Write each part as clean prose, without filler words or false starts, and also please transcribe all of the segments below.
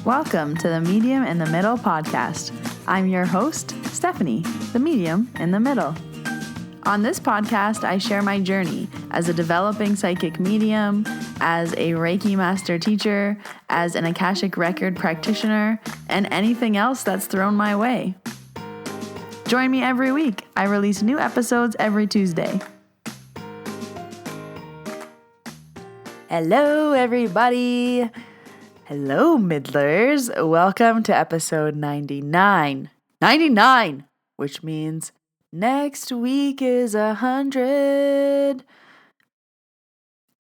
Welcome to the Medium in the Middle podcast. I'm your host, Stephanie, the Medium in the Middle. On this podcast, I share my journey as a developing psychic medium, as a Reiki master teacher, as an Akashic record practitioner, and anything else that's thrown my way. Join me every week. I release new episodes every Tuesday. Hello, everybody. Hello, Middlers. Welcome to episode 99. 99, which means next week is 100.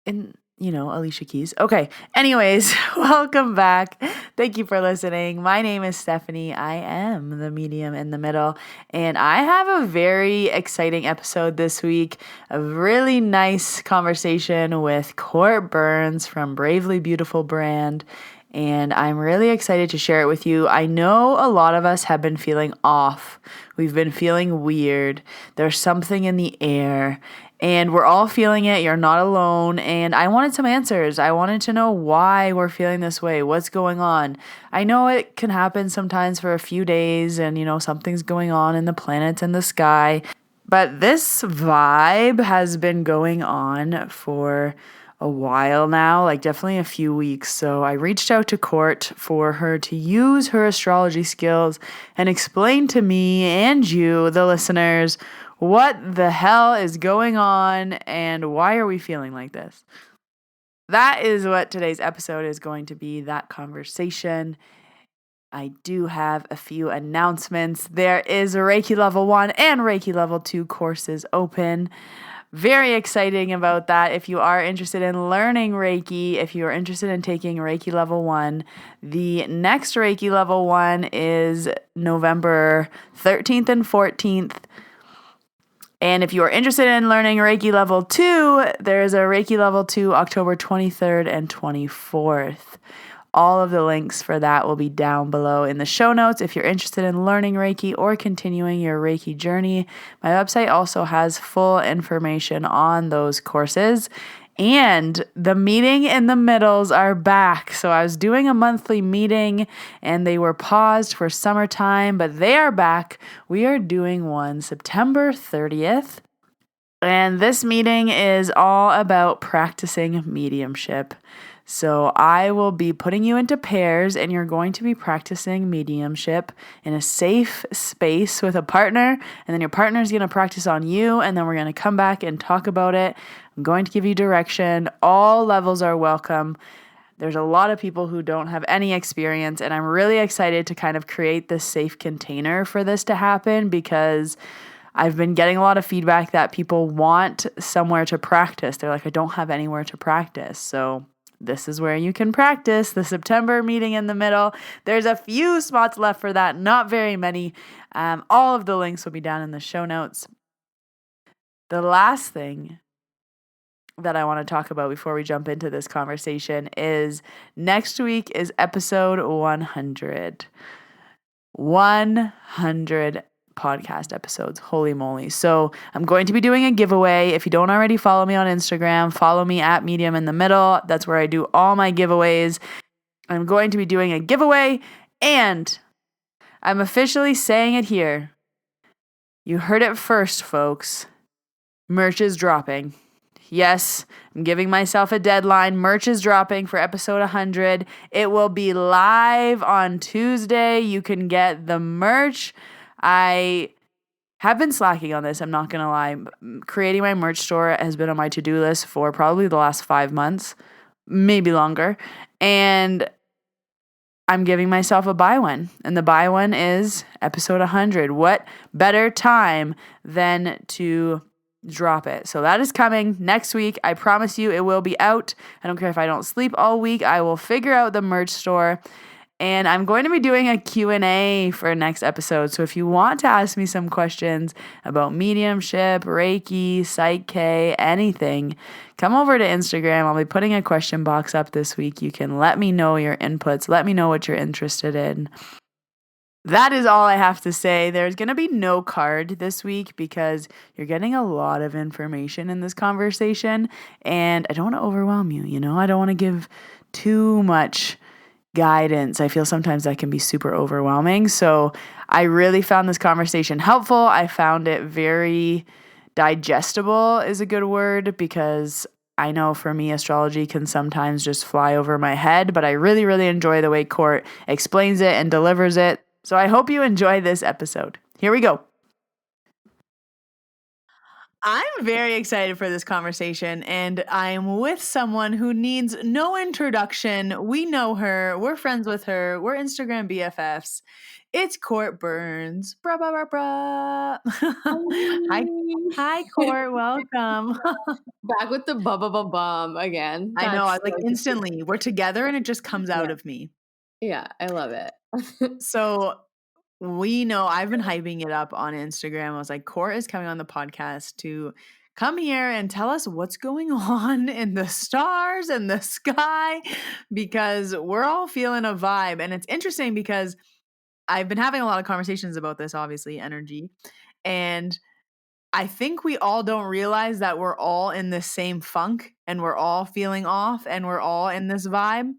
And, Alicia Keys. Okay. Anyways, welcome back. Thank you for listening. My name is Stephanie. I am the medium in the middle. And I have a very exciting episode this week. A really nice conversation with Court Burns from Bravely Beautiful brand. And I'm really excited to share it with you. I know a lot of us have been feeling off. We've been feeling weird. There's something in the air. And we're all feeling it. You're not alone. And I wanted some answers. I wanted to know why we're feeling this way. What's going on? I know it can happen sometimes for a few days and, something's going on in the planets and the sky. But this vibe has been going on for a while now, like definitely a few weeks. So I reached out to Court for her to use her astrology skills and explain to me and you, the listeners, what the hell is going on and why are we feeling like this? That is what today's episode is going to be, that conversation. I do have a few announcements. There is a Reiki Level 1 and Reiki Level 2 courses open. Very exciting about that. If you are interested in learning Reiki, if you are interested in taking Reiki Level 1, the next Reiki Level 1 is November 13th and 14th. And if you are interested in learning Reiki Level 2, there's a Reiki Level 2 October 23rd and 24th. All of the links for that will be down below in the show notes. If you're interested in learning Reiki or continuing your Reiki journey, my website also has full information on those courses. And the meeting in the middles are back. So I was doing a monthly meeting and they were paused for summertime, but they are back. We are doing one September 30th. And this meeting is all about practicing mediumship. So I will be putting you into pairs and you're going to be practicing mediumship in a safe space with a partner. And then your partner is going to practice on you. And then we're going to come back and talk about it. I'm going to give you direction. All levels are welcome. There's a lot of people who don't have any experience. And I'm really excited to kind of create this safe container for this to happen because I've been getting a lot of feedback that people want somewhere to practice. They're like, I don't have anywhere to practice. So this is where you can practice the September meeting in the middle. There's a few spots left for that, not very many. All of the links will be down in the show notes. The last thing that I want to talk about before we jump into this conversation is next week is episode 100. 100 podcast episodes. Holy moly. So I'm going to be doing a giveaway. If you don't already follow me on Instagram, follow me at Medium in the Middle. That's where I do all my giveaways. I'm going to be doing a giveaway and I'm officially saying it here. You heard it first, folks. Merch is dropping. Yes, I'm giving myself a deadline. Merch is dropping for episode 100. It will be live on Tuesday. You can get the merch. I have been slacking on this, I'm not going to lie. Creating my merch store has been on my to-do list for probably the last 5 months, maybe longer. And I'm giving myself a buy one. And the buy one is episode 100. What better time than to drop it? So that is coming next week. I promise you it will be out. I don't care if I don't sleep all week. I will figure out the merch store. And I'm going to be doing a Q&A for next episode. So if you want to ask me some questions about mediumship, Reiki, PSYCH-K, anything, come over to Instagram. I'll be putting a question box up this week. You can let me know your inputs. Let me know what you're interested in. That is all I have to say. There's going to be no card this week because you're getting a lot of information in this conversation. And I don't want to overwhelm you. I don't want to give too much guidance. I feel sometimes that can be super overwhelming. So I really found this conversation helpful. I found it very digestible is a good word, because I know for me, astrology can sometimes just fly over my head, but I really, really enjoy the way Court explains it and delivers it. So I hope you enjoy this episode. Here we go. I'm very excited for this conversation, and I'm with someone who needs no introduction. We know her, we're friends with her, we're Instagram BFFs. It's Court Burns. Bra, bra, bra, bra. Hi, hi, Court. Welcome. Back with the bum again. I know. I That's like so instantly. We're together, and it just comes out yeah. of me. Yeah, I love it. So we know I've been hyping it up on Instagram. I was like, Court is coming on the podcast to come here and tell us what's going on in the stars and the sky, because we're all feeling a vibe. And it's interesting because I've been having a lot of conversations about this, obviously, energy. And I think we all don't realize that we're all in this same funk and we're all feeling off and we're all in this vibe.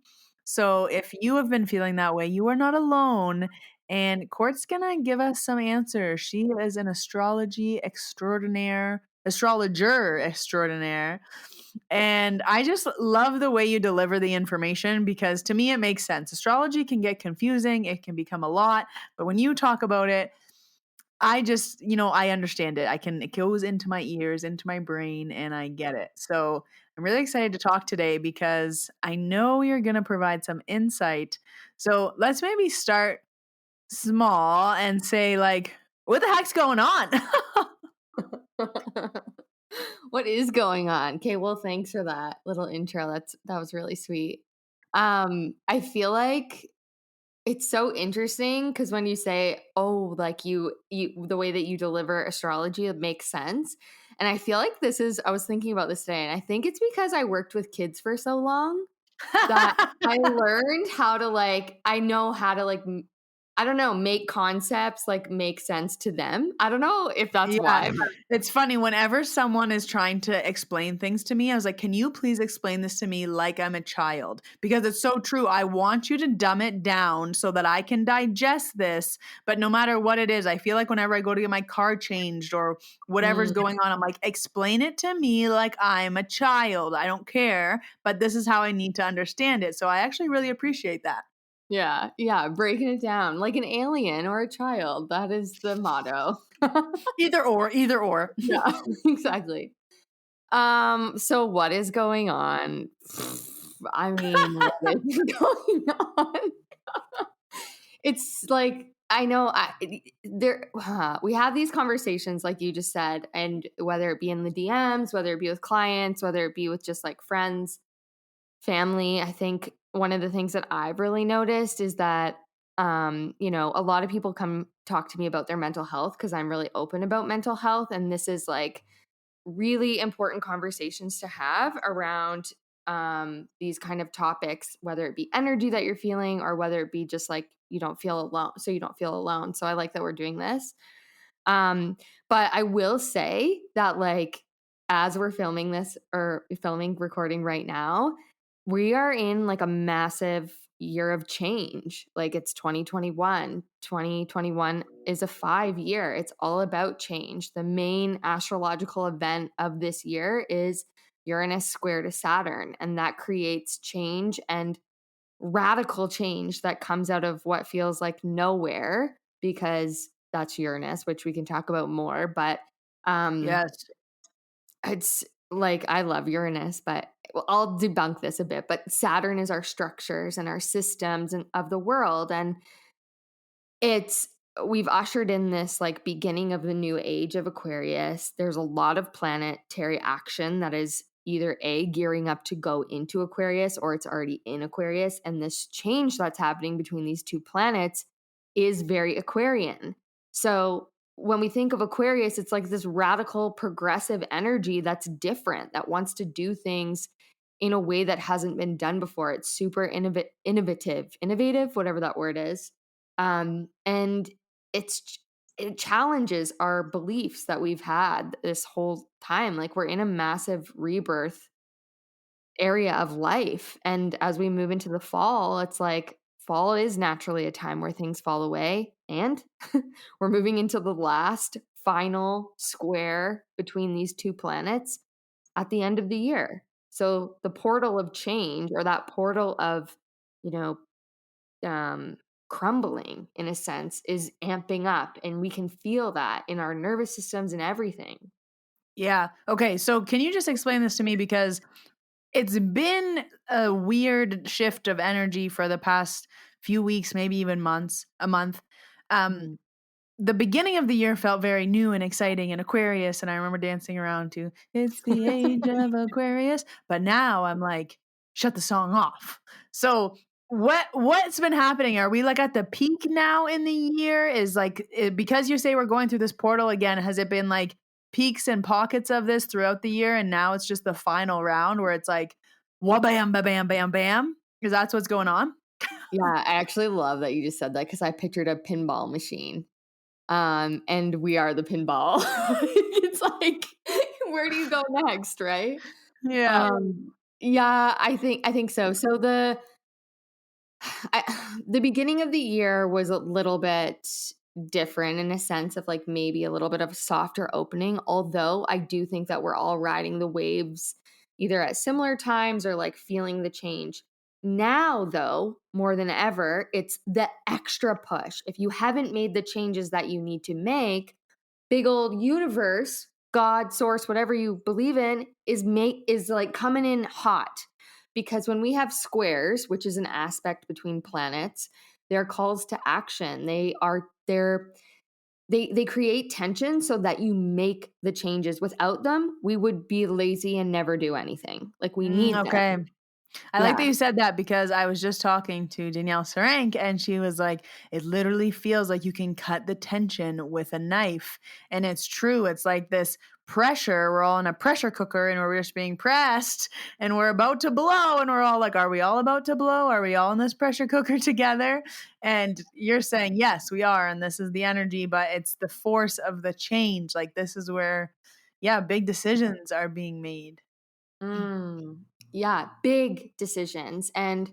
So if you have been feeling that way, you are not alone. And Court's gonna give us some answers. She is an astrologer extraordinaire. And I just love the way you deliver the information, because to me it makes sense. Astrology can get confusing, it can become a lot, but when you talk about it, I just, I understand it. It goes into my ears, into my brain, and I get it. So I'm really excited to talk today because I know you're going to provide some insight. So let's maybe start small and say, like, what the heck's going on? What is going on? Okay, well, thanks for that little intro. That was really sweet. I feel like it's so interesting because when you say, "Oh, like you the way that you deliver astrology, it makes sense." And I feel like I was thinking about this today, and I think it's because I worked with kids for so long that I learned how to I know how to I don't know, make concepts make sense to them. I don't know if that's Yeah, why. it's funny. Whenever someone is trying to explain things to me, I was like, can you please explain this to me like I'm a child? Because it's so true. I want you to dumb it down so that I can digest this. But no matter what it is, I feel like whenever I go to get my car changed or whatever's Mm, going on, I'm like, explain it to me like I'm a child. I don't care, but this is how I need to understand it. So I actually really appreciate that. yeah, breaking it down like an alien or a child. That is the motto. Either or. Yeah, exactly. So what is going on? I mean, what is going on? It's like I know we have these conversations like you just said, and whether it be in the DMs, whether it be with clients, whether it be with just friends, family, I think one of the things that I've really noticed is that a lot of people come talk to me about their mental health because I'm really open about mental health, and this is really important conversations to have around these kind of topics, whether it be energy that you're feeling or whether it be just you don't feel alone, so you don't feel alone. So I like that we're doing this. But I will say that as we're filming this or recording right now, we are in a massive year of change. It's 2021. 2021 is a 5 year. It's all about change. The main astrological event of this year is Uranus square to Saturn, and that creates change and radical change that comes out of what feels like nowhere, because that's Uranus, which we can talk about more. But Yes. it's I love Uranus, but I'll debunk this a bit. But Saturn is our structures and our systems and of the world, and it's we've ushered in this beginning of the new age of Aquarius. There's a lot of planetary action that is either gearing up to go into Aquarius or it's already in Aquarius, and this change that's happening between these two planets is very Aquarian. So when we think of Aquarius, it's this radical progressive energy that's different, that wants to do things in a way that hasn't been done before. It's super innovative, whatever that word is. And it challenges our beliefs that we've had this whole time. We're in a massive rebirth area of life. And as we move into the fall, it's fall is naturally a time where things fall away. And we're moving into the last final square between these two planets at the end of the year. So the portal of change, or that portal of, you know, crumbling in a sense, is amping up. And we can feel that in our nervous systems and everything. Yeah. Okay. So can you just explain this to me? Because it's been a weird shift of energy for the past few weeks, maybe even months, a month. Um, Mhm. the beginning of the year felt very new and exciting and Aquarius, and I remember dancing around to "It's the Age of Aquarius." But now I'm like, shut the song off. So what's been happening? Are we like at the peak now in the year? Is like because you say we're going through this portal again? Has it been like peaks and pockets of this throughout the year, and now it's just the final round where it's like, wha bam, ba bam, bam, bam? Because that's what's going on. Yeah, I actually love that you just said that because I pictured a pinball machine. And we are the pinball. It's like, where do you go next, right? Yeah. Yeah, I think so. So the beginning of the year was a little bit different in a sense of like maybe a little bit of a softer opening, although I do think that we're all riding the waves either at similar times or like feeling the change. Now, though, more than ever, it's the extra push. If you haven't made the changes that you need to make, big old universe, God, source, whatever you believe in, is like coming in hot. Because when we have squares, which is an aspect between planets, they're calls to action. They create tension so that you make the changes. Without them, we would be lazy and never do anything. Like we need them. Okay. I like Yeah. that you said that because I was just talking to Danielle Sarank and she was like, it literally feels like you can cut the tension with a knife. And it's true. It's like this pressure. We're all in a pressure cooker and we're just being pressed and we're about to blow. And we're all like, are we all about to blow? Are we all in this pressure cooker together? And you're saying, yes, we are. And this is the energy, but it's the force of the change. Like, this is where, yeah, big decisions are being made. Mm. Yeah. Big decisions and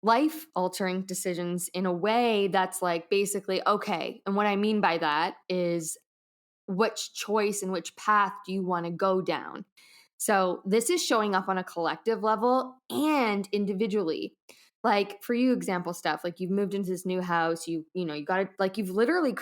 life altering decisions in a way that's like basically okay. And what I mean by that is which choice and which path do you want to go down? So this is showing up on a collective level and individually. Like for you, example stuff, like you've moved into this new house, you got to like you've literally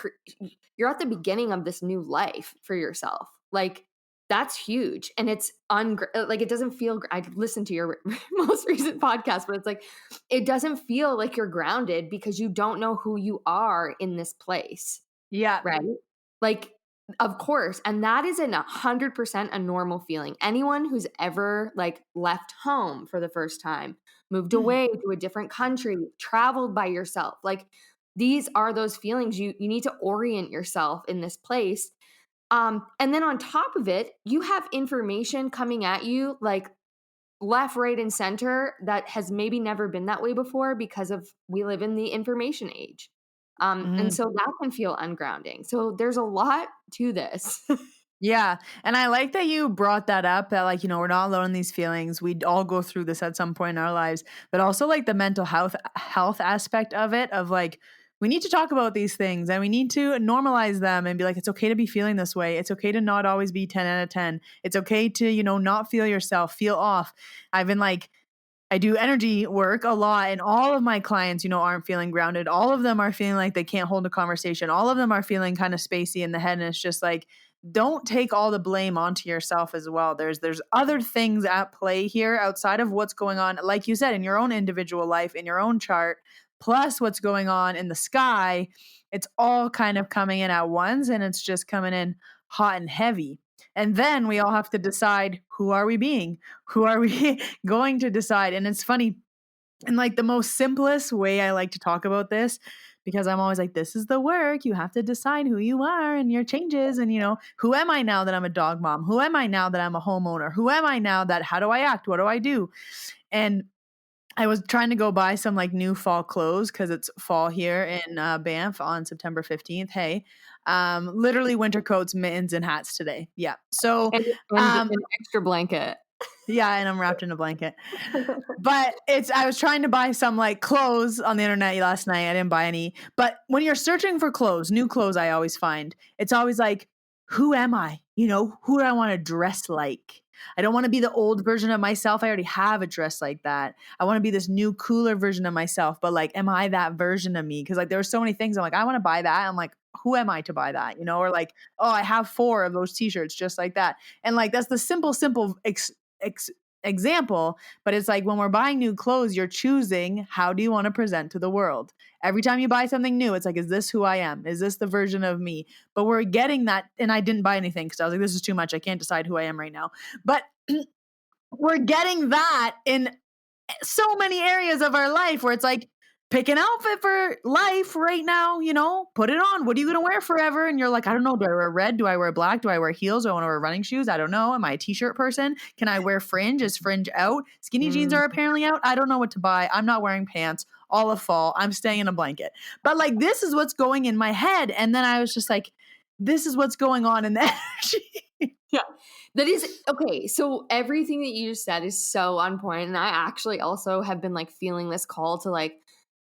you're at the beginning of this new life for yourself. Like that's huge, and it's like it doesn't feel. I listened to your most recent podcast, but it's like it doesn't feel like you're grounded because you don't know who you are in this place, Yeah. right? Like, of course. And that is 100% a normal feeling. Anyone who's ever like left home for the first time, moved away to a different country, traveled by yourself, like these are those feelings. You need to orient yourself in this place. And then on top of it, you have information coming at you like left, right, and center that has maybe never been that way before because of we live in the information age. And Mhm. so that can feel ungrounding. So there's a lot to this. Yeah, and I like that you brought that up that, like, we're not alone in these feelings. We all go through this at some point in our lives, but also like the mental health aspect of it of like we need to talk about these things and we need to normalize them and be like it's okay to be feeling this way. It's okay to not always be 10 out of 10. It's okay to, not feel yourself, feel off. I've been like I do energy work a lot, and all of my clients, aren't feeling grounded. All of them are feeling like they can't hold a conversation. All of them are feeling kind of spacey in the head, and it's just like, don't take all the blame onto yourself as well. There's other things at play here outside of what's going on, like you said, in your own individual life, in your own chart, plus what's going on in the sky. It's all kind of coming in at once, and it's just coming in hot and heavy. And then we all have to decide, who are we being? Who are we going to decide? And it's funny, in like the most simplest way I like to talk about this, because I'm always like, this is the work. You have to decide who you are and your changes. And, who am I now that I'm a dog mom? Who am I now that I'm a homeowner? Who am I now that, how do I act? What do I do? And I was trying to go buy some like new fall clothes because it's fall here in Banff on September 15th. Hey, literally winter coats, mittens, and hats today. Yeah. So, and um, an extra blanket. Yeah, and I'm wrapped in a blanket. But I was trying to buy some like clothes on the internet last night. I didn't buy any. But when you're searching for clothes, new clothes, I always find it's always like, who am I? You know, who do I want to dress like? I don't want to be the old version of myself. I already have a dress like that. I want to be this new, cooler version of myself. But like, am I that version of me? Because like, there are so many things I'm like, I want to buy that. I'm like, who am I to buy that? You know, or like, oh, I have 4 of those t-shirts just like that. And like, that's the simple example. But it's like when we're buying new clothes, you're choosing how do you want to present to the world. Every time you buy something new, it's like, is this who I am? Is this the version of me? But we're getting that. And I didn't buy anything because I was like, this is too much. I can't decide who I am right now. But we're getting that in so many areas of our life where it's like, pick an outfit for life right now, you know, put it on. What are you going to wear forever? And you're like, I don't know. Do I wear red? Do I wear black? Do I wear heels? Do I want to wear running shoes? I don't know. Am I a t-shirt person? Can I wear fringe? Is fringe out? Skinny jeans are apparently out. I don't know what to buy. I'm not wearing pants all of fall. I'm staying in a blanket. But like, this is what's going in my head. And then I was just like, this is what's going on in the energy. Yeah. That is okay. So everything that you just said is so on point. And I actually also have been like feeling this call to like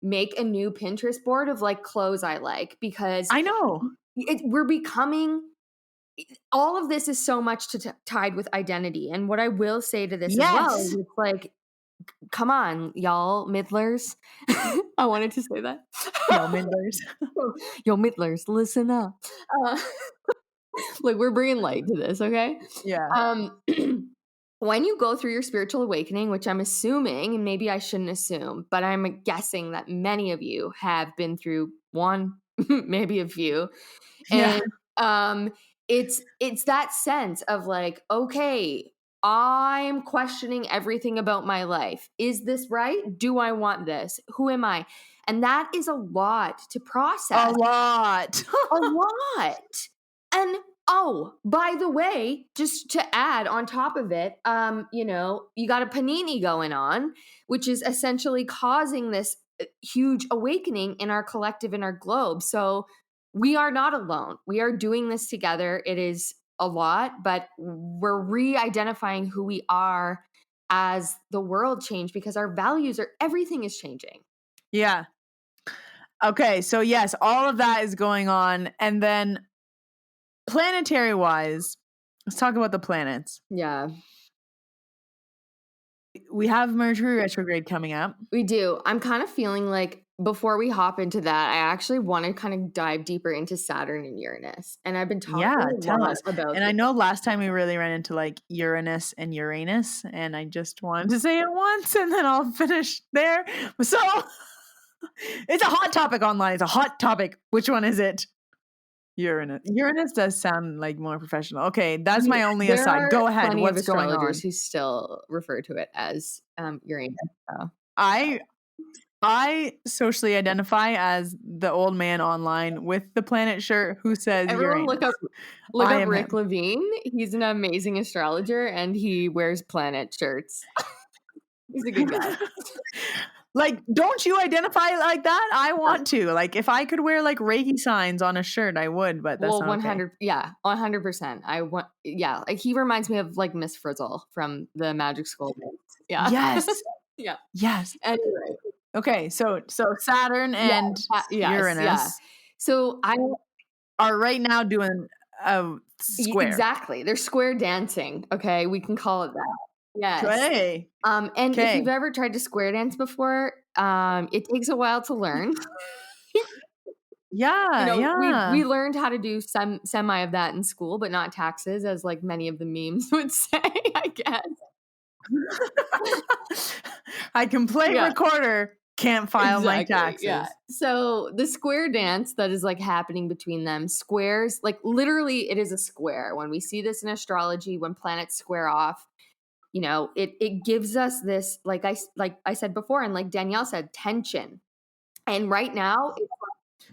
make a new Pinterest board of like clothes I like, because I know. we're becoming, all of this is so much tied with identity. And what I will say to this as well is it's like, come on, y'all middlers. I wanted to say that. Yo, middlers. Yo, middlers, listen up. Like, we're bringing light to this, okay? Yeah. When you go through your spiritual awakening, which I'm assuming, and maybe I shouldn't assume, but I'm guessing that many of you have been through one, maybe a few. And it's that sense of like, okay, I'm questioning everything about my life. Is this right? Do I want this? Who am I? And that is a lot to process. A lot. A lot. And oh, by the way, just to add on top of it, you know, you got a panini going on, which is essentially causing this huge awakening in our collective, in our globe. So we are not alone. We are doing this together. It is a lot, but we're re-identifying who we are as the world changed, because our values are, everything is changing. Yeah. Okay. So yes, all of that is going on. And then planetary wise, let's talk about the planets. Yeah. We have Mercury retrograde coming up. We do. I'm kind of feeling like before we hop into that, I actually want to kind of dive deeper into Saturn and Uranus. And I've been talking a lot about And I know last time we really ran into like Uranus and Uranus, and I just wanted to say it once and then I'll finish there. So it's a hot topic online. It's a hot topic. Which one is it? Uranus. Uranus does sound like more professional. Okay, that's my only aside. Go ahead. What's going on? Who still refer to it as Uranus. So. I socially identify as the old man online with the planet shirt who says everyone Uranus. look up Rick Levine. He's an amazing astrologer and he wears planet shirts. He's a good guy. Like, don't you identify like that? I want to. Like, if I could wear like Reiki signs on a shirt, I would. But that's not 100. Okay. Yeah, 100%. I want. Yeah, like he reminds me of like Miss Frizzle from the Magic School. Yeah. Yes. Yeah. Yes. Anyway. Okay. So Saturn and Uranus. Yeah. So I are right now doing a square. Exactly. They're square dancing. Okay, we can call it that. Yes. Okay. And if you've ever tried to square dance before, it takes a while to learn. Yeah, you know, we learned how to do some semi of that in school, but not taxes, as like many of the memes would say, I guess. I can play recorder, can't file my taxes. Yeah. So the square dance that is like happening between them, squares, like literally it is a square. When we see this in astrology, when planets square off, you know, it gives us this, like I said before, and like Danielle said, tension. And right now,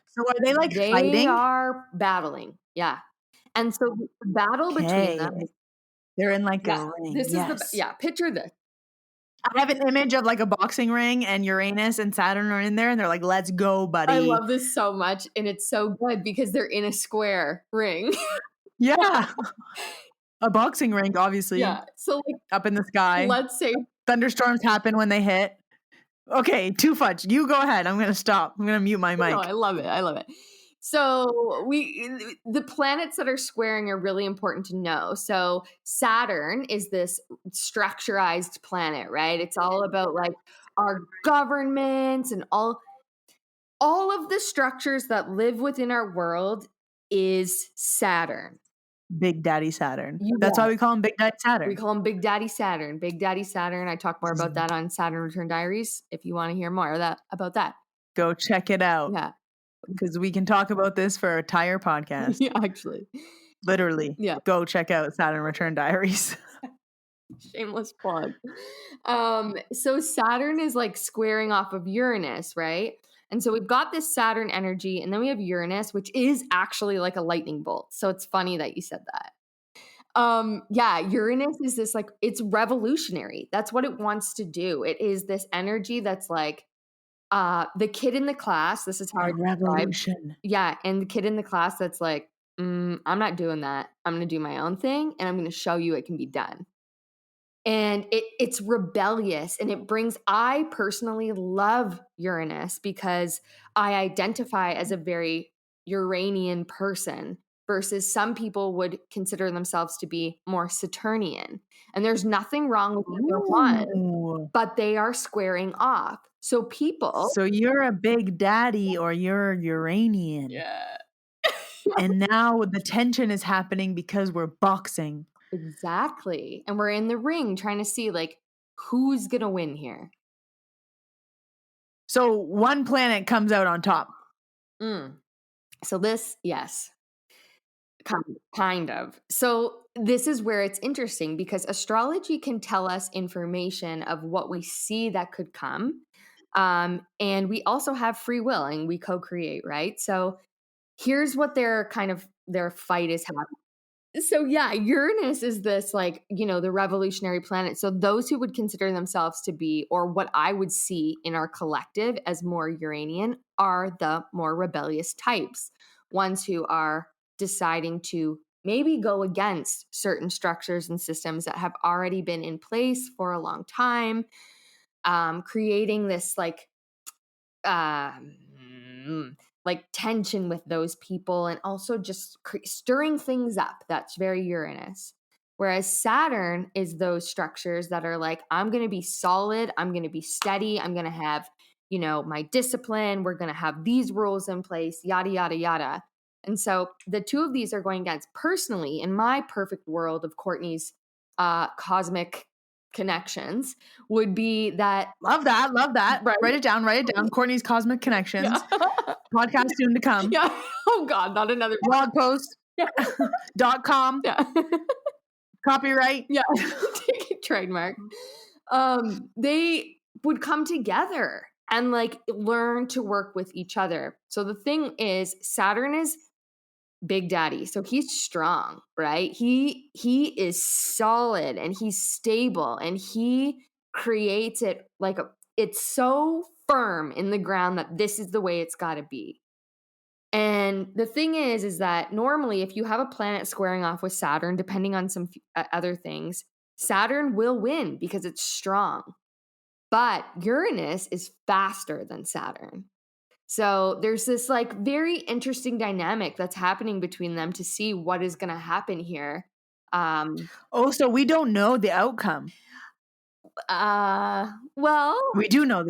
so are they like fighting? They are battling, yeah. And so the battle between them, they're in like a ring. This is picture this. I have an image of like a boxing ring, and Uranus and Saturn are in there, and they're like, "Let's go, buddy!" I love this so much, and it's so good because they're in a square ring. Yeah. A boxing rink, obviously. Yeah. So like, Up in the sky. let's say Thunderstorms happen when they hit. Okay, too fudge. You go ahead. I'm going to stop. I'm going to mute my mic. No, I love it. I love it. So the planets that are squaring are really important to know. So Saturn is this structurized planet, right? It's all about like our governments and all of the structures that live within our world is Saturn. Big Daddy Saturn. You That's got why we call him Big Daddy Saturn. We call him Big Daddy Saturn. Big Daddy Saturn. I talk more about that on Saturn Return Diaries if you want to hear more about that. Go check it out. Yeah. Because we can talk about this for an entire podcast. Yeah, actually. Literally. Yeah. Go check out Saturn Return Diaries. Shameless plug. So Saturn is like squaring off of Uranus, right? And so we've got this Saturn energy, and then we have Uranus, which is actually like a lightning bolt. So it's funny that you said that. Yeah, Uranus is this like, it's revolutionary. That's what it wants to do. It is this energy that's like, the kid in the class, this is how I describe. Revolution. Yeah, and the kid in the class that's like, I'm not doing that. I'm going to do my own thing, and I'm going to show you it can be done. And it's rebellious, and it brings, I personally love Uranus because I identify as a very Uranian person versus some people would consider themselves to be more Saturnian. And there's nothing wrong with either one, but they are squaring off. So people. So you're a big daddy or you're Uranian. Yeah. And now the tension is happening because we're boxing. Exactly. And we're in the ring trying to see like who's going to win here. So one planet comes out on top. So this, yes. Kind of. So this is where it's interesting because astrology can tell us information of what we see that could come. And we also have free will and we co-create, right? So here's what their fight is happening. So yeah, Uranus is this like, the revolutionary planet. So those who would consider themselves to be, or what I would see in our collective as more Uranian, are the more rebellious types. Ones who are deciding to maybe go against certain structures and systems that have already been in place for a long time, creating this tension with those people, and also just stirring things up. That's very Uranus. Whereas Saturn is those structures that are like, I'm going to be solid, I'm going to be steady, I'm going to have, my discipline, we're going to have these rules in place, yada, yada, yada. And so the two of these are going against. Personally, in my perfect world of Courtney's cosmic connections, would be that. Love that. Right. Write it down. Courtney's Cosmic Connections. Yeah. Podcast soon to come. Yeah. Oh God, not another blog post. Yeah. .com. Yeah. Copyright. Yeah. Trademark. They would come together and like learn to work with each other. So the thing is, Saturn is Big Daddy. So he's strong, right? He is solid and he's stable and he creates it like it's so firm in the ground that this is the way it's got to be. And the thing is that normally if you have a planet squaring off with Saturn, depending on some other things, Saturn will win because it's strong. But Uranus is faster than Saturn. So there's this like very interesting dynamic that's happening between them to see what is going to happen here. So we don't know the outcome. Well, we do know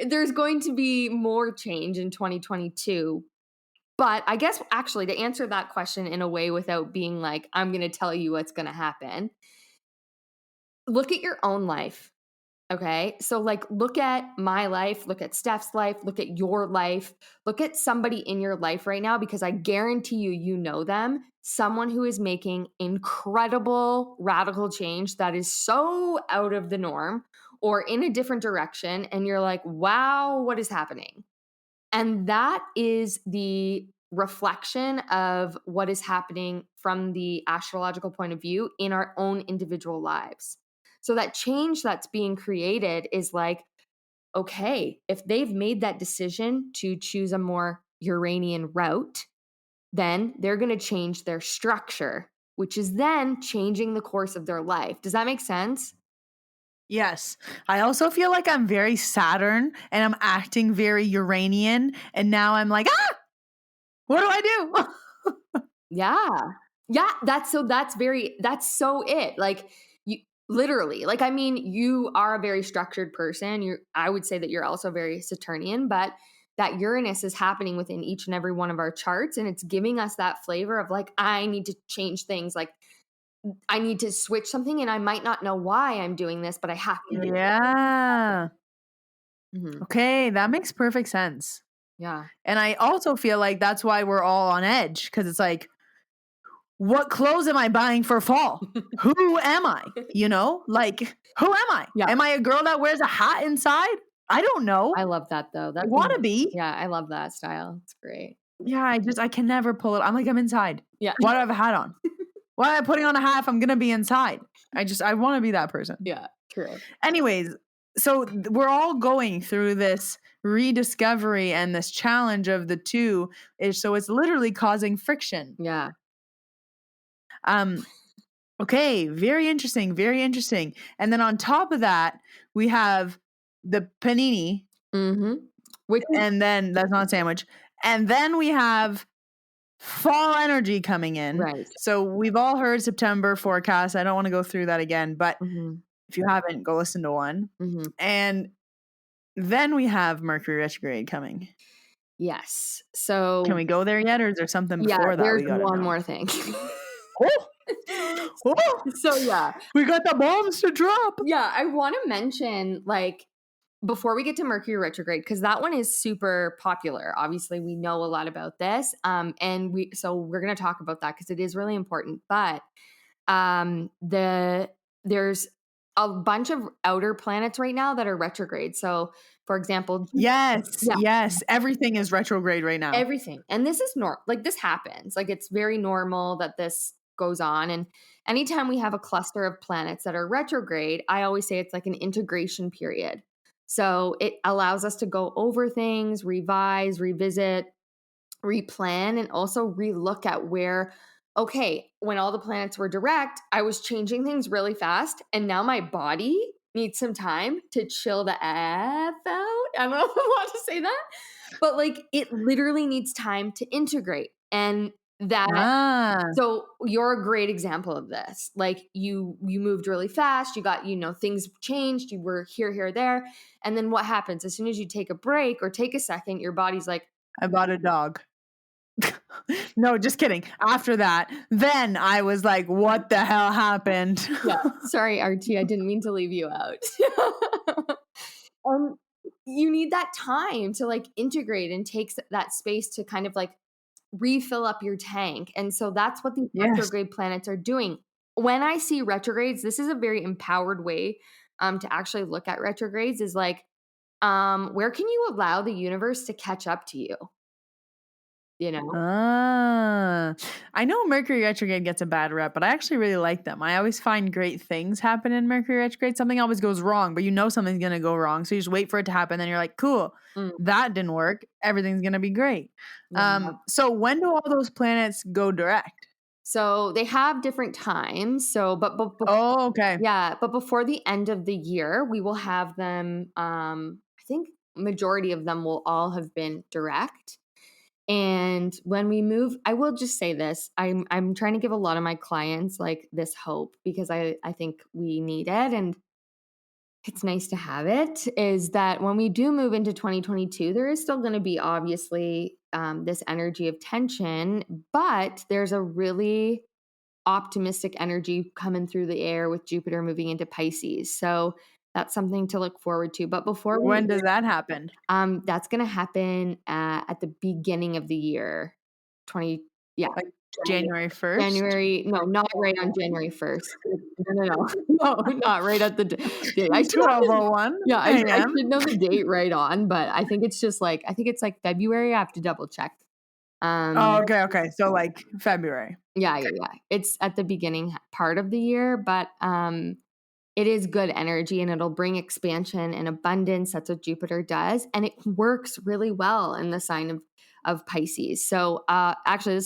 there's going to be more change in 2022. But I guess actually to answer that question in a way without being like, I'm going to tell you what's going to happen. Look at your own life. Okay. So like, look at my life, look at Steph's life, look at your life, look at somebody in your life right now, because I guarantee you know them, someone who is making incredible radical change that is so out of the norm or in a different direction. And you're like, wow, what is happening? And that is the reflection of what is happening from the astrological point of view in our own individual lives. So that change that's being created is like, okay, if they've made that decision to choose a more Uranian route, then they're going to change their structure which is then changing the course of their life. Does that make sense? Yes. I also feel like I'm very Saturn and I'm acting very Uranian. And now I'm like, what do I do? Yeah. Yeah. That's so it. Like you literally, like, I mean, you are a very structured person. I would say that you're also very Saturnian, but that Uranus is happening within each and every one of our charts. And it's giving us that flavor of like, I need to change things. Like I need to switch something and I might not know why I'm doing this, but I have to. Yeah. Mhm. Okay. That makes perfect sense. Yeah. And I also feel like that's why we're all on edge because it's like, what clothes am I buying for fall? Who am I? You know, like, who am I? Yeah. Am I a girl that wears a hat inside? I don't know. I love that though. I want to be. Yeah, I love that style. It's great. Yeah, I can never pull it. I'm like, I'm inside. Yeah. Why do I have a hat on? Why am I putting on a hat if I'm going to be inside? I want to be that person. Yeah, true. Anyways, so we're all going through this rediscovery and this challenge of the two. So it's literally causing friction. Yeah. Okay, very interesting, very interesting. And then on top of that, we have the panini, and then that's not a sandwich. And then we have fall energy coming in. Right. So we've all heard September forecast. I don't want to go through that again, but Mhm. if you haven't, go listen to one. Mhm. And then we have Mercury retrograde coming. Yes. So Can we go there yet, or is there something before that there's we got to one know? more thing. Oh, So yeah, we got the bombs to drop. yeah, I want to mention like before we get to Mercury retrograde, because that one is super popular. Obviously, we know a lot about this, and we're going to talk about that because it is really important. But there's a bunch of outer planets right now that are retrograde. So, for example, Yes, everything is retrograde right now. everything, and this is like this happens. Like it's very normal that this goes on, and anytime we have a cluster of planets that are retrograde, I always say it's like an integration period. So it allows us to go over things, revise, revisit, replan, and also relook at where, okay, when all the planets were direct, I was changing things really fast. And now my body needs some time to chill the F out. I don't know if I want to say that, but like it literally needs time to integrate. And so you're a great example of this. Like you moved really fast, you got, things changed, you were here, there. And then what happens? As soon as you take a break or take a second, your body's like, I bought a dog. No, just kidding. After that, then I was like, what the hell happened? yeah, sorry, RT, I didn't mean to leave you out. You need that time to like integrate and take that space to kind of like refill up your tank. And so that's what these retrograde planets are doing. When I see retrogrades, this is a very empowered way to actually look at retrogrades is like, where can you allow the universe to catch up to you? I know Mercury retrograde gets a bad rep, but I actually really like them. I always find great things happen in Mercury retrograde. Something always goes wrong, but something's going to go wrong. So you just wait for it to happen. Then you're like, cool, that didn't work. Everything's going to be great. So when do all those planets go direct? So they have different times. So, but okay. Yeah, but before the end of the year, we will have them. I think majority of them will all have been direct. And when we move, I will just say this: I'm trying to give a lot of my clients like this hope because I think we need it, and it's nice to have it. Is that when we do move into 2022, there is still going to be obviously this energy of tension, but there's a really optimistic energy coming through the air with Jupiter moving into Pisces. So that's something to look forward to. But before when does that happen? That's going to happen at the beginning of the year. Like January 1st? January, no, not right on January 1st. No, not right at the date. 12:01. Yeah, I should know the date right on, but I think it's just like, February. I have to double check. Okay. So like February. Yeah. It's at the beginning part of the year, but it is good energy and it'll bring expansion and abundance. That's what Jupiter does. And it works really well in the sign of Pisces. So actually,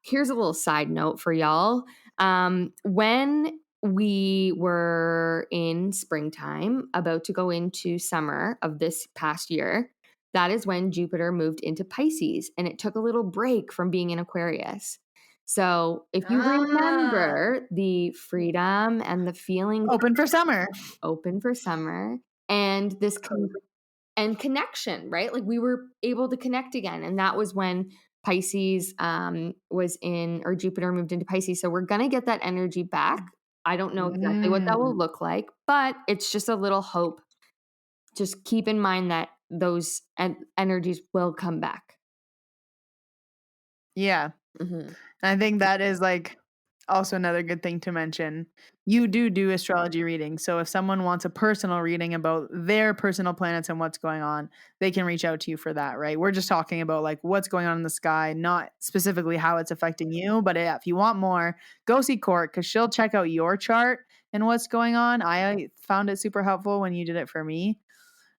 here's a little side note for y'all. When we were in springtime, about to go into summer of this past year, that is when Jupiter moved into Pisces, and it took a little break from being in Aquarius. So if you remember, the freedom and the feeling Open for summer. open for summer, and this and connection, right? Like we were able to connect again. And that was when Pisces was in, or Jupiter moved into Pisces. So we're going to get that energy back. I don't know exactly what that will look like, but it's just a little hope. Just keep in mind that those energies will come back. Yeah. Mm-hmm. I think that is like also another good thing to mention. You do astrology readings. So if someone wants a personal reading about their personal planets and what's going on, they can reach out to you for that, right? We're just talking about like what's going on in the sky, not specifically how it's affecting you. But if you want more, go see Court because she'll check out your chart and what's going on. I found it super helpful when you did it for me.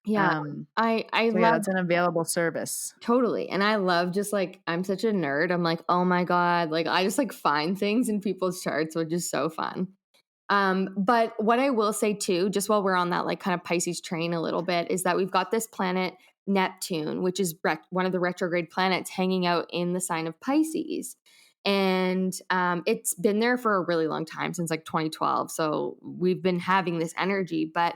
Yeah. I So love that's an available service. Totally. And I love just like, I'm such a nerd. I'm like, oh my God. Like I just like find things in people's charts, which is so fun. But what I will say too, just while we're on that like kind of Pisces train a little bit, is that we've got this planet Neptune, which is one of the retrograde planets hanging out in the sign of Pisces. And it's been there for a really long time, since like 2012. So we've been having this energy. But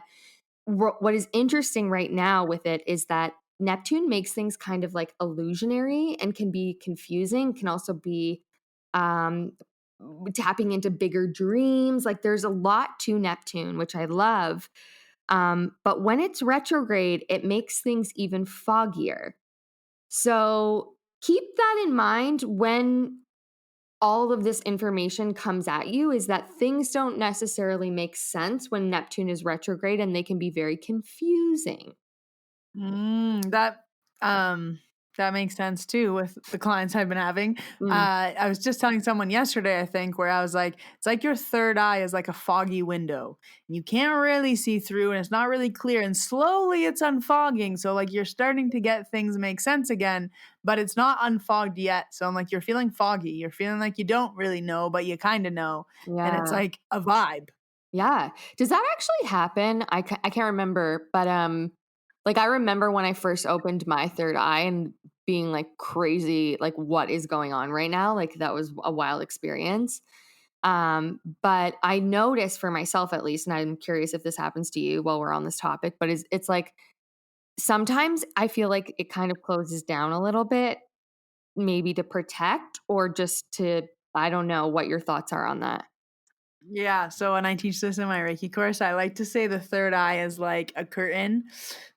what is interesting right now with it is that Neptune makes things kind of like illusionary and can be confusing, can also be um, tapping into bigger dreams. Like there's a lot to Neptune, which I love. But when it's retrograde, it makes things even foggier. So keep that in mind when all of this information comes at you, is that things don't necessarily make sense when Neptune is retrograde, and they can be very confusing. That that makes sense too with the clients I've been having. Mm. I was just telling someone yesterday, I think, where I was like, it's like your third eye is like a foggy window. And you can't really see through and it's not really clear. And slowly it's unfogging. So like you're starting to get things make sense again, but it's not unfogged yet. So I'm like, you're feeling foggy. You're feeling like you don't really know, but you kind of know. And it's Yeah. like a vibe. Yeah. Does that actually happen? I can't remember, but like I remember when I first opened my third eye and being like crazy, like what is going on right now? Like that was a wild experience. But I noticed for myself at least, and I'm curious if this happens to you while we're on this topic, but it's like sometimes I feel like it kind of closes down a little bit, maybe to protect or just to, I don't know what your thoughts are on that. Yeah, so when I teach this in my Reiki course, I like to say the third eye is like a curtain.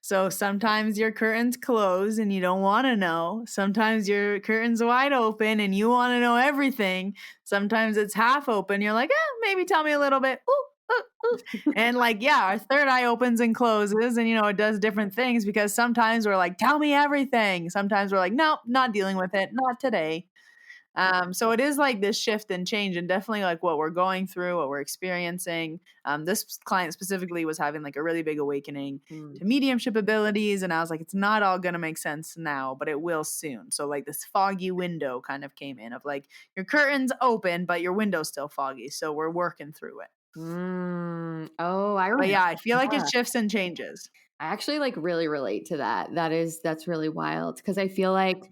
So sometimes your curtain's closed and you don't want to know. Sometimes your curtain's wide open and you want to know everything. Sometimes it's half open. You're like, maybe tell me a little bit. Ooh, ooh, ooh. And like, yeah, our third eye opens and closes and, it does different things because sometimes we're like, tell me everything. Sometimes we're like, nope, not dealing with it. Not today. So it is like this shift and change and definitely like what we're going through, what we're experiencing. This client specifically was having like a really big awakening to mediumship abilities. And I was like, it's not all going to make sense now, but it will soon. So like this foggy window kind of came in of like your curtain's open, but your window's still foggy. So we're working through it. Oh, I remember. But yeah, I feel like it shifts and changes. I actually like really relate to that. That's really wild because I feel like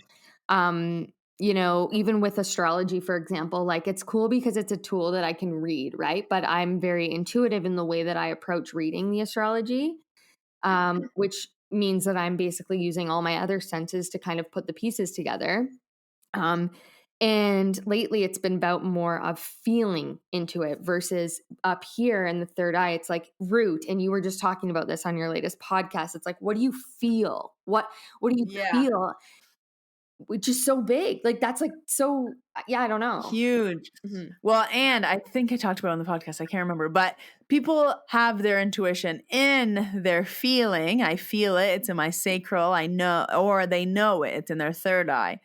even with astrology, for example, like it's cool because it's a tool that I can read, right? But I'm very intuitive in the way that I approach reading the astrology, which means that I'm basically using all my other senses to kind of put the pieces together. And lately it's been about more of feeling into it versus up here in the third eye. It's like root. And you were just talking about this on your latest podcast. It's like, what do you feel? What do you feel? Which is so big. Like that's like, so yeah, I don't know. Huge. Well, and I think I talked about it on the podcast. I can't remember, but people have their intuition in their feeling. I feel it. It's in my sacral. I know, or they know it. It's in their third eye.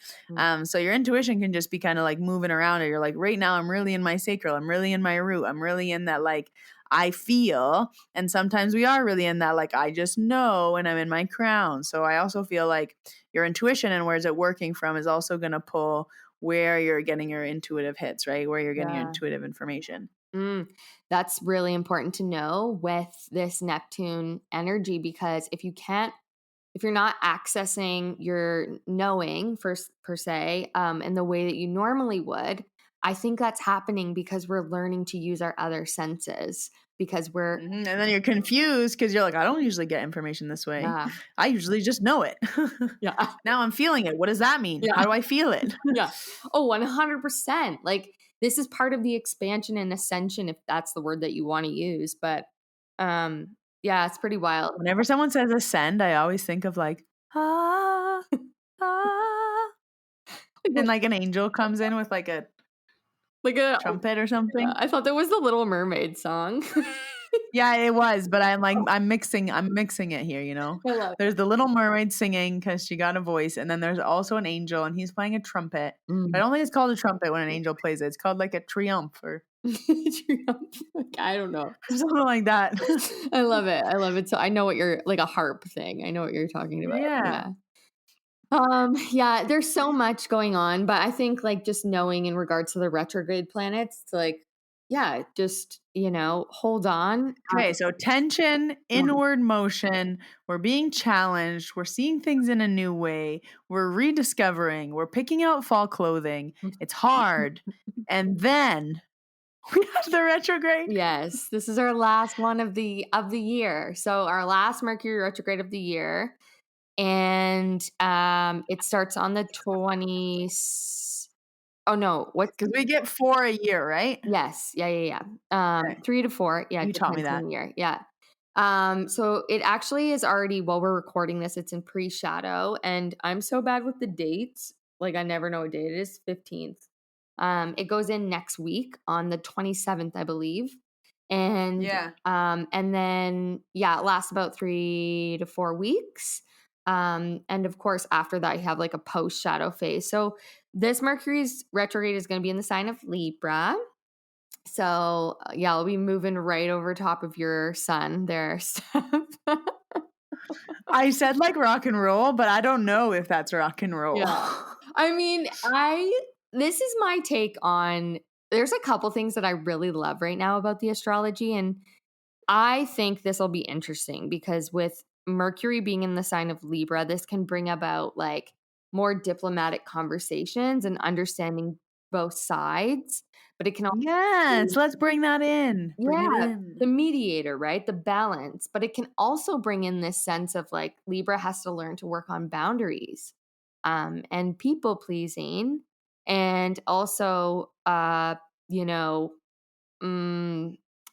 So your intuition can just be kind of like moving around. Or you're like, right now, I'm really in my sacral. I'm really in my root. I'm really in that like I feel. And sometimes we are really in that like I just know, and I'm in my crown. So I also feel like your intuition and where's it working from is also going to pull where you're getting your intuitive hits, right? Where you're getting your Yeah. intuitive information. That's really important to know with this Neptune energy, because if you're not accessing your knowing per se, in the way that you normally would, I think that's happening because we're learning to use our other senses, because we're, And then you're confused because you're like, I don't usually get information this way. yeah, I usually just know it. yeah, Now I'm feeling it. What does that mean? Yeah. How do I feel it? yeah. Oh, 100%. Like, this is part of the expansion and ascension, if that's the word that you want to use. But, yeah, it's pretty wild. Whenever someone says ascend, I always think of like, ah, ah. And like an angel comes in with like a Like a trumpet or something. I thought that was the Little Mermaid song. Yeah, it was, but I'm mixing it here, you know. I love There's the Little Mermaid singing because she got a voice, and then there's also an angel, and he's playing a trumpet. it. I don't think it's called a trumpet when an angel plays it. It's called like a triumph or I don't know. something like that. I love it. I love it. So I know what you're, like a harp thing. I know what you're talking about. Yeah. Yeah, there's so much going on, but I think like just knowing in regards to the retrograde planets, it's like, yeah, just, hold on. Okay, so tension, inward motion, we're being challenged, we're seeing things in a new way, we're rediscovering, we're picking out fall clothing. It's hard. And then we have the retrograde. Yes, this is our last one of the year. So our last Mercury retrograde of the year. And it starts on the 20th. Oh no, what? Because we get 4 a year, right? Yes, yeah. Okay. 3 to 4. Yeah, You taught me depends on that. the year. Yeah. So it actually is already, while we're recording this, it's in pre-shadow, and I'm so bad with the dates. Like, I never know what date it is. 15th. It goes in next week on the 27th, I believe. And and then it lasts about 3 to 4 weeks. And of course, after that, you have like a post shadow phase. So this Mercury's retrograde is going to be in the sign of Libra. So I'll be moving right over top of your sun there, Steph. I said like rock and roll, but I don't know if that's rock and roll. Yeah. I mean, this is my take on, there's a couple things that I really love right now about the astrology. And I think this will be interesting because with Mercury being in the sign of Libra, this can bring about like more diplomatic conversations and understanding both sides. But it can also Yes, let's bring that in. Bring it in. the mediator, right? The balance. But it can also bring in this sense of like Libra has to learn to work on boundaries and people pleasing. And also,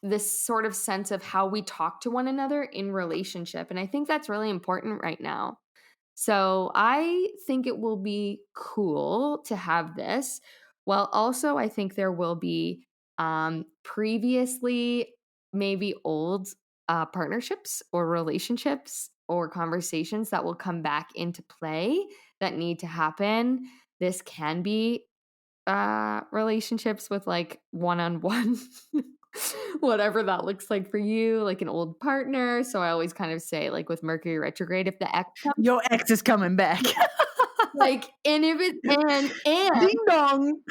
this sort of sense of how we talk to one another in relationship. And I think that's really important right now. So I think it will be cool to have this. Well, also, I think there will be previously maybe old partnerships or relationships or conversations that will come back into play that need to happen. This can be relationships with like one-on-one, whatever that looks like for you, like an old partner. So I always kind of say, like with Mercury retrograde, if the ex comes, Your ex is coming back. like, and if it and Ding dong.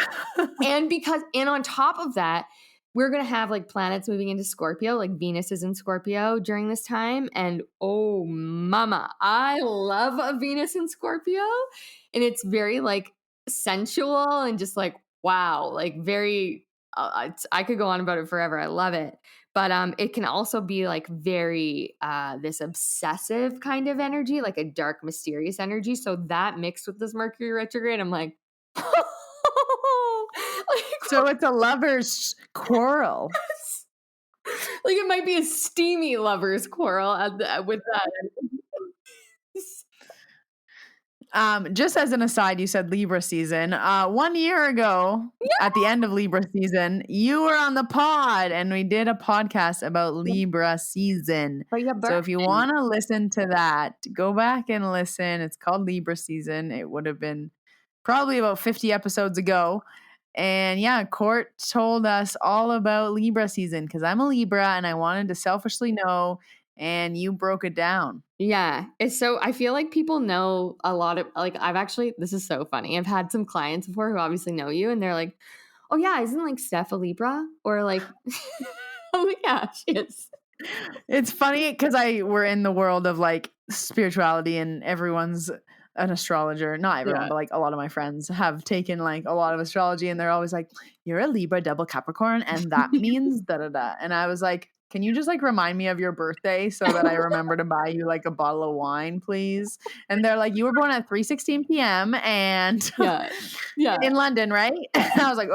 and on top of that, we're gonna have like planets moving into Scorpio, like Venus is in Scorpio during this time. And oh mama, I love a Venus in Scorpio. And it's very like sensual and just like wow, like very I could go on about it forever. I love it. But it can also be like very this obsessive kind of energy, like a dark, mysterious energy. So that mixed with this Mercury retrograde, I'm like, So it's a lover's quarrel. like it might be a steamy lover's quarrel with that. Just as an aside, you said Libra season. 1 year ago, at the end of Libra season, you were on the pod and we did a podcast about Libra season. So if you want to listen to that, go back and listen. It's called Libra season. It would have been probably about 50 episodes ago. And yeah, Court told us all about Libra season because I'm a Libra and I wanted to selfishly know and you broke it down. Yeah. It's so, I feel like people know a lot of, like, this is so funny. I've had some clients before who obviously know you and they're like, oh yeah, isn't like Steph a Libra? Or like, oh yeah, she is. It's funny because we're in the world of like spirituality and everyone's an astrologer. Not everyone, but like a lot of my friends have taken like a lot of astrology and they're always like, you're a Libra double Capricorn and that means da da da. And I was like, can you just like remind me of your birthday so that I remember to buy you like a bottle of wine, please? And they're like, you were born at 3:16 p.m. and in London, right? And I was like,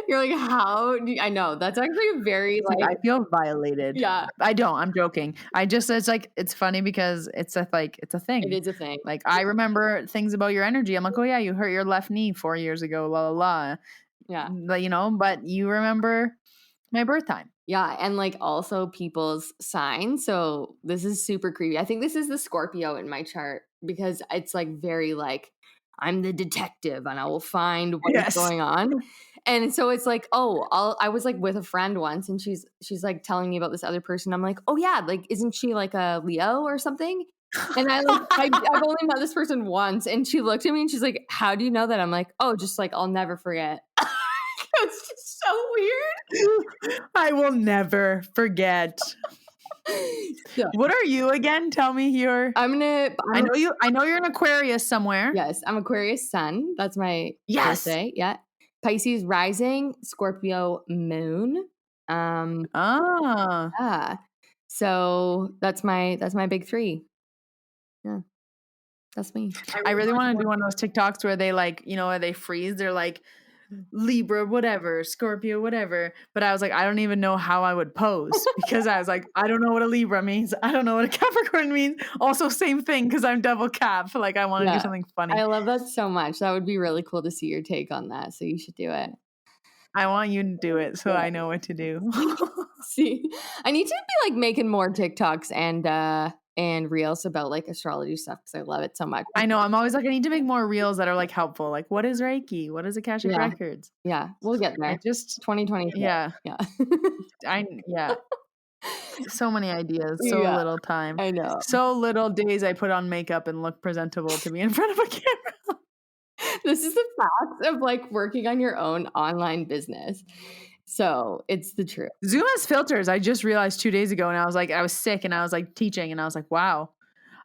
You're like, how do you, I know that's actually very like I feel violated. Yeah. I don't. I'm joking. It's like it's funny because it's a thing. It is a thing. Like I remember things about your energy. I'm like, oh yeah, you hurt your left knee 4 years ago. La la la. Yeah. But you remember my birth time. Yeah, and like also people's signs. So this is super creepy. I think this is the Scorpio in my chart because it's like very like I'm the detective and I will find what's going on. And so it's like, I was like with a friend once and she's like telling me about this other person. I'm like, oh yeah, like isn't she like a Leo or something? And I've only met this person once and she looked at me and she's like, how do you know that? I'm like, oh, just like I'll never forget. It's just so weird. I will never forget. What are you again? Tell me here. I know you're an Aquarius somewhere. Yes, I'm Aquarius sun. That's my birthday. Yeah. Pisces rising, Scorpio moon. Yeah. So that's my big three. Yeah. That's me. I really want to do one of those TikToks where they like, where they freeze. They're like Libra, whatever, Scorpio, whatever. But I was like, I don't even know how I would pose because I was like, I don't know what a Libra means. I don't know what a Capricorn means. Also, same thing because I'm double Cap. Like I want to do something funny. I love that so much. That would be really cool to see your take on that. So you should do it. I want you to do it so I know what to do. See, I need to be like making more TikToks and reels about like astrology stuff because I love it so much. I know. I'm always like, I need to make more reels that are like helpful. Like, what is Reiki? What is Akashic Records? Yeah, we'll get there. Just 2020. Yeah. So many ideas, so little time. I know. So little days I put on makeup and look presentable to be in front of a camera. This is the facts of like working on your own online business. So it's the truth. Zoom has filters. I just realized 2 days ago and I was sick and I was like teaching and I was like, wow.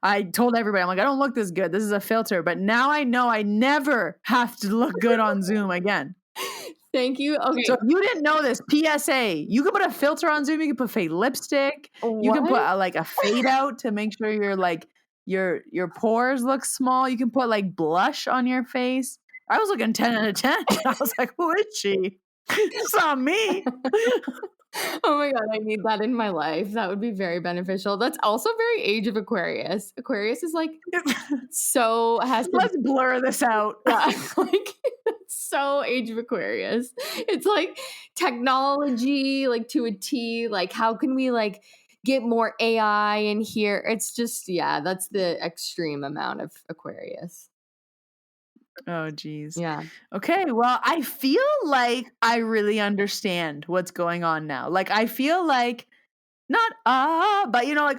I told everybody, I'm like, I don't look this good. This is a filter. But now I know I never have to look good on Zoom again. Thank you. Okay. So if you didn't know this, PSA, you can put a filter on Zoom. You can put fake lipstick. What? You can put a fade out to make sure you're like your pores look small. You can put like blush on your face. I was looking 10 out of 10. I was like, who is she? It's not me. Oh my God, I need that in my life. That would be very beneficial. That's also very age of Aquarius. Aquarius is like let's blur this out. Yeah, like so age of Aquarius. It's like technology, like to a T. Like how can we like get more AI in here? It's just that's the extreme amount of Aquarius. Oh, geez. Yeah. Okay. Well, I feel like I really understand what's going on now. Like, I feel like not, but like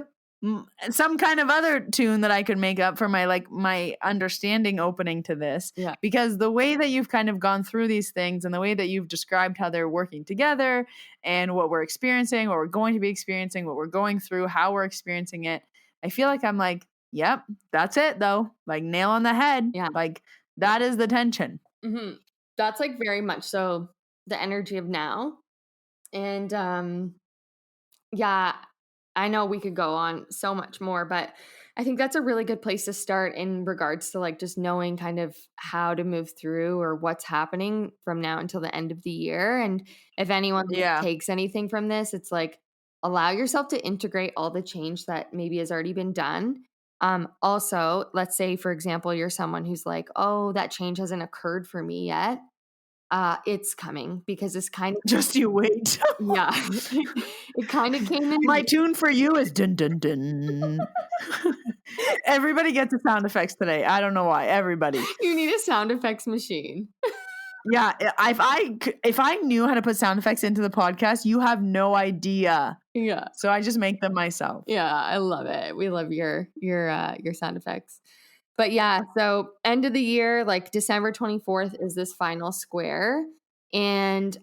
some kind of other tune that I could make up for my understanding opening to this. Yeah. Because the way that you've kind of gone through these things and the way that you've described how they're working together and what we're experiencing, what we're going to be experiencing, what we're going through, how we're experiencing it, I feel like I'm like, yep, that's it though. Like nail on the head. Yeah. Like, that is the tension. Mm-hmm. That's like very much so the energy of now. And I know we could go on so much more, but I think that's a really good place to start in regards to like just knowing kind of how to move through or what's happening from now until the end of the year. And if anyone takes anything from this, it's like allow yourself to integrate all the change that maybe has already been done. Also, let's say, for example, you're someone who's like, oh, that change hasn't occurred for me yet. It's coming because it's kind of just you wait. Yeah. It kind of came in. My tune for you is dun dun dun. Everybody gets the sound effects today. I don't know why. Everybody. You need a sound effects machine. Yeah. If I knew how to put sound effects into the podcast, you have no idea Yeah. So I just make them myself. Yeah, I love it. We love your sound effects. But yeah, so end of the year, like December 24th is this final square. And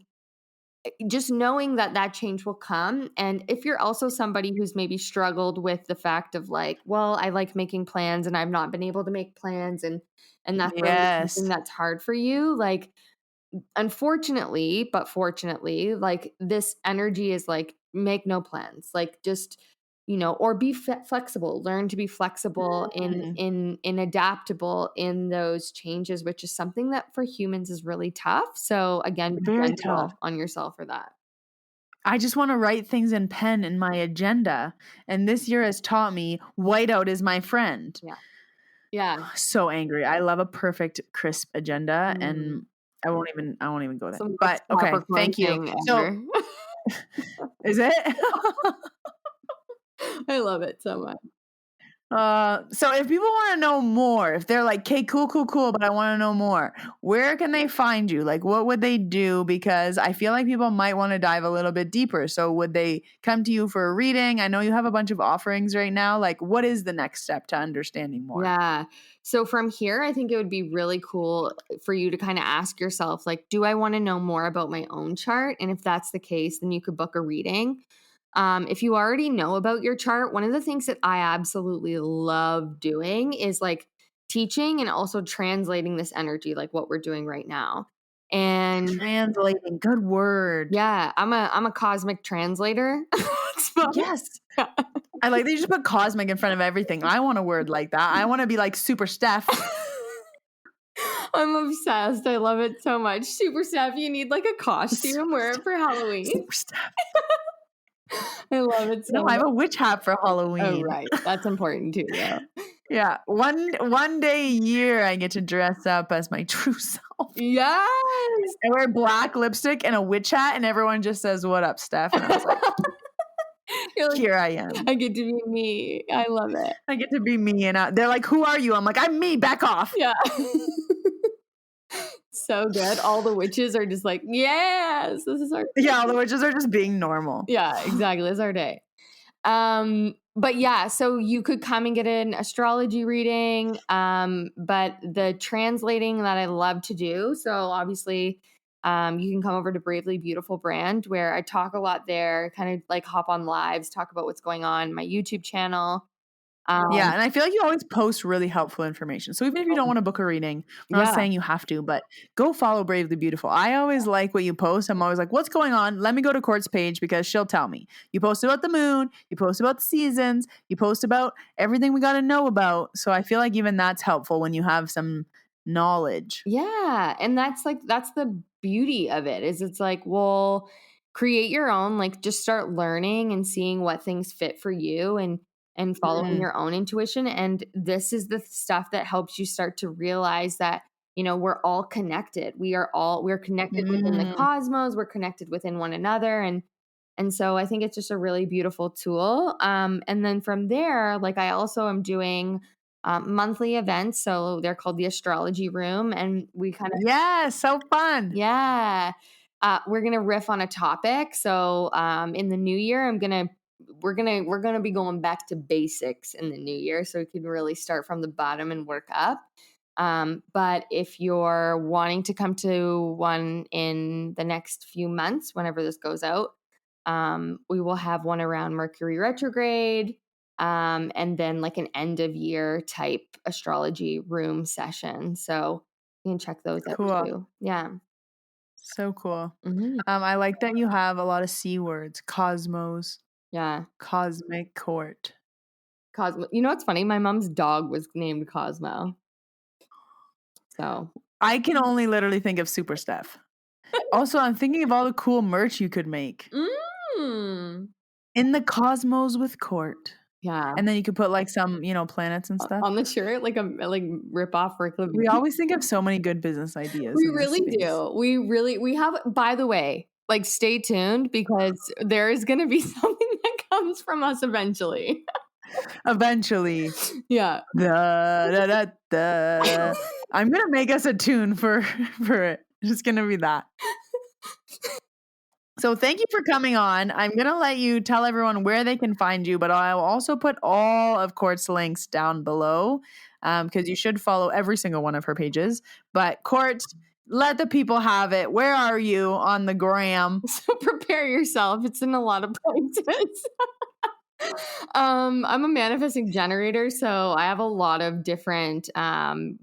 just knowing that that change will come. And if you're also somebody who's maybe struggled with the fact of like, well, I like making plans and I've not been able to make plans and that's really something Yes. that's hard for you, like unfortunately, but fortunately, like this energy is like make no plans, like just or be flexible, learn to be flexible Mm, in adaptable in those changes, which is something that for humans is really tough. So again, be very tough. gentle on yourself for that. I just want to write things in pen in my agenda. And this year has taught me whiteout is my friend. Yeah. Yeah. So angry. I love a perfect, crisp agenda, Mm. and I won't even go there. It's the most But okay, Capricorn thank you. thing So ever. is it? I love it so much. So if people want to know more, if they're like, "Okay, cool, but I want to know more," where can they find you? Like, what would they do? Because I feel like people might want to dive a little bit deeper. So would they come to you for a reading? I know you have a bunch of offerings right now. Like, what is the next step to understanding more? Yeah. So from here, I think it would be really cool for you to kind of ask yourself, like, do I want to know more about my own chart? And if that's the case, then you could book a reading. If you already know about your chart, one of the things that I absolutely love doing is like teaching and also translating this energy, like what we're doing right now. And Translating, good word. yeah, I'm a cosmic translator. So, Yes. I like that you just put cosmic in front of everything. I want a word like that. I want to be like Super Steph. I'm obsessed. I love it so much. Super Steph, you need like a costume, wear it for Halloween. Super Steph. I love it so No, I much. have a witch hat for Oh, Halloween. right. That's important too, though. Yeah, one day a year I get to dress up as my true self. Yes. I wear black lipstick and a witch hat, and everyone just says, "What up, Steph?" And I was like, You're like, "Here I am. I get to be me. I love it. I get to be me." And they're like, "Who are you?" I'm like, "I'm me. Back off." Yeah. So good. All the witches are just like, yes, this is our Yeah, all the witches are just being normal. Yeah, exactly. It's our day. But yeah, so you could come and get an astrology reading. But the translating that I love to do. So obviously, you can come over to Bravely Beautiful brand where I talk a lot there, kind of like hop on lives, talk about what's going on my YouTube channel. Yeah, and I feel like you always post really helpful information. So even if you don't want to book a reading, I'm not Yeah. saying you have to, but go follow Bravely Beautiful. I always like what you post. I'm always like, what's going on? Let me go to Court's page because she'll tell me. You post about the moon, you post about the seasons, you post about everything we got to know about. So I feel like even that's helpful when you have some knowledge. Yeah. And that's the beauty of it is it's like, well, create your own, like just start learning and seeing what things fit for you and following Mm. your own intuition. And this is the stuff that helps you start to realize that, we're all connected. We're connected within the Mm. cosmos. We're connected within one another. And so I think it's just a really beautiful tool. And then from there, like I also am doing monthly events. So they're called the Astrology Room. And we kind of, Yeah, so fun. yeah, we're going to riff on a topic. So in the new year, we're going to be going back to basics in the new year. So we can really start from the bottom and work up. But if you're wanting to come to one in the next few months, whenever this goes out, we will have one around Mercury retrograde, and then like an end of year type astrology room session. So you can check those out Cool. too. Yeah. So cool. Mm-hmm. I like that you have a lot of C words. Cosmos, Yeah. Cosmic Court. Cosmo. You know what's funny? My mom's dog was named Cosmo. So I can only literally think of Super Steph. Also, I'm thinking of all the cool merch you could make. In the Cosmos with Court. Yeah. And then you could put like some, planets and stuff. On the shirt, like rip off Rick Levine. We always think of so many good business ideas. We really do. We have, by the way, like stay tuned because there is going to be something that comes from us eventually. Eventually. Yeah. I'm going to make us a tune for it. It's just going to be that. So thank you for coming on. I'm going to let you tell everyone where they can find you, but I'll also put all of Court's links down below because you should follow every single one of her pages. But Court, let the people have it. Where are you on the gram? So prepare yourself. It's in a lot of places. I'm a manifesting generator, so I have a lot of different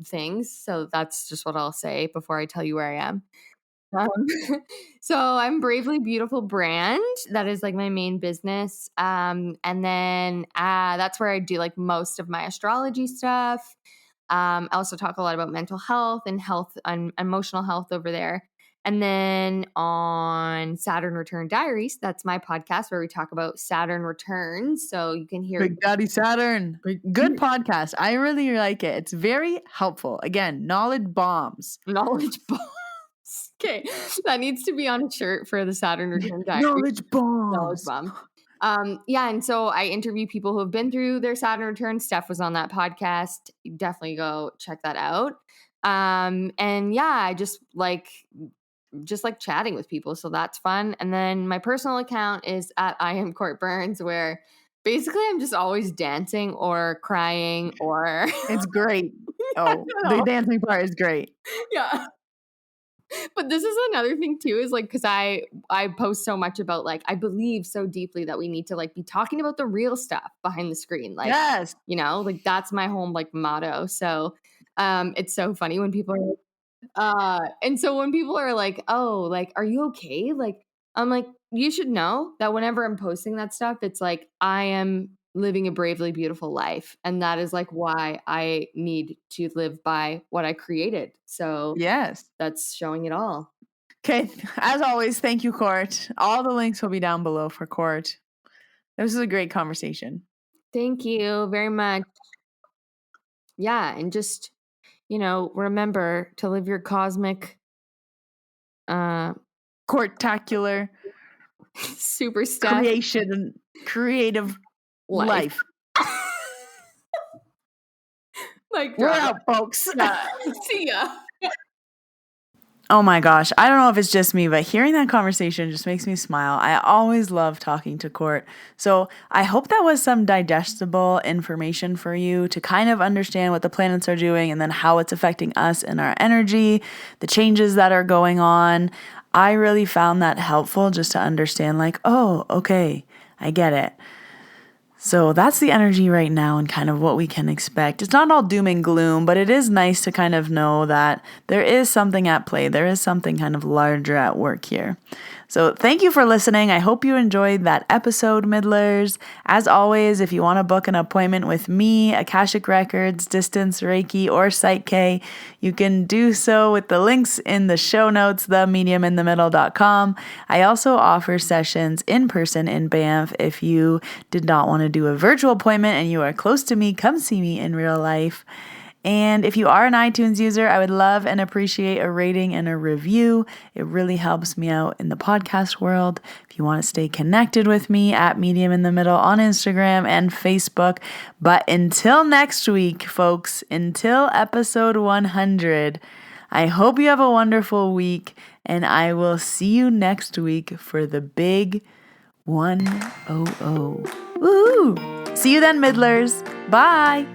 things. So that's just what I'll say before I tell you where I am. Um, so I'm Bravely Beautiful brand. That is like my main business. And then that's where I do like most of my astrology stuff. I also talk a lot about mental health and health and emotional health over there. And then on Saturn Return Diaries, that's my podcast where we talk about Saturn returns. So you can hear Big Daddy Saturn. Good podcast. I really like it. It's very helpful. Again, knowledge bombs. knowledge bombs. Okay, that needs to be on a shirt for the Saturn Return Diaries. Knowledge Knowledge bombs. bomb. Yeah, and so I interview people who have been through their Saturn return. Steph was on that podcast. You definitely go check that out. And yeah, I just like chatting with people, so that's fun. And then my personal account is at I am Court Burns, where basically I'm just always dancing or crying or It's great. Oh, the dancing part is great. yeah. But this is another thing too, is like, because I post so much about like, I believe so deeply that we need to like be talking about the real stuff behind the screen. Like, Yes. you know, like that's my whole like motto. So it's so funny when people are and so when people are like, oh, like, are you okay? Like, I'm like, you should know that whenever I'm posting that stuff, it's like I am living a bravely beautiful life. And that is like why I need to live by what I created. So Yes. that's showing it all. Okay. As always, thank you, Court. All the links will be down below for Court. This is a great conversation. Thank you very much. Yeah, and just, you know, remember to live your cosmic Courtacular super stuff creation, creative life. Like, we're out, folks. Yeah. See ya. Oh my gosh. I don't know if it's just me, but hearing that conversation just makes me smile. I always love talking to Court. So I hope that was some digestible information for you to kind of understand what the planets are doing and then how it's affecting us and our energy, the changes that are going on. I really found that helpful just to understand, like, oh, okay, I get it. So that's the energy right now and kind of what we can expect. It's not all doom and gloom, but it is nice to kind of know that there is something at play. There is something kind of larger at work here. So thank you for listening. I hope you enjoyed that episode, Middlers. As always, if you want to book an appointment with me, Akashic Records, Distance Reiki, or PSYCH-K, you can do so with the links in the show notes, themediuminthemiddle.com. I also offer sessions in person in Banff. If you did not want to do a virtual appointment and you are close to me, come see me in real life. And if you are an iTunes user, I would love and appreciate a rating and a review. It really helps me out in the podcast world. If you want to stay connected with me, at Medium in the Middle on Instagram and Facebook. But until next week, folks, until episode 100, I hope you have a wonderful week, and I will see you next week for the big 100. Woohoo! See you then, Middlers. Bye!